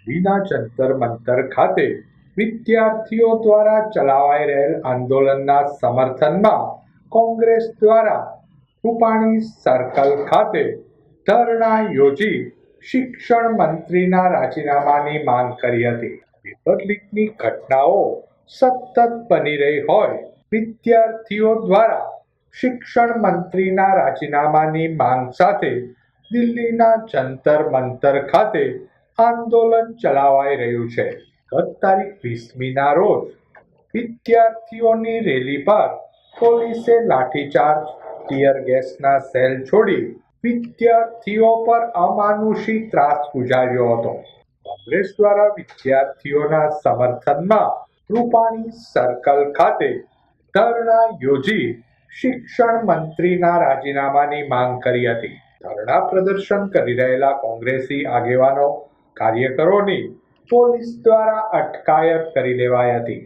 દિલ્હીના જંતર મંતર ખાતે વિદ્યાર્થીઓ દ્વારા ચલાવાઈ રહેલ આંદોલનના સમર્થનમાં કોંગ્રેસ દ્વારા રૂપાણી સર્કલ ખાતે ધરણા યોજી શિક્ષણ મંત્રીના રાજીનામાની માંગ કરી હતી. પેપર લીકની ઘટનાઓ સતત બની રહી હોય વિદ્યાર્થીઓ દ્વારા શિક્ષણ મંત્રીના રાજીનામાની માંગ સાથે દિલ્હીના જંતર મંતર ખાતે આંદોલન ચલાવાઈ રહ્યું છે. ગત તારીખ 20મીના રોજ વિદ્યાર્થીઓની રેલી પર પોલીસે લાઠીચાર્જ, ટીયર ગેસના સેલ છોડી વિદ્યાર્થીઓ પર અમાનુષી ત્રાસ ગુજાર્યો હતો. કોંગ્રેસ દ્વારા વિદ્યાર્થીઓના સમર્થનમાં રૂપાણી સર્કલ ખાતે ધરણા યોજી શિક્ષણ મંત્રીના રાજીનામાની માંગ કરી હતી. ધરણા પ્રદર્શન કરી રહેલા કોંગ્રેસી આગેવાનો, કાર્યકરોની પોલીસ દ્વારા અટકાયત કરી લેવાઈ હતી.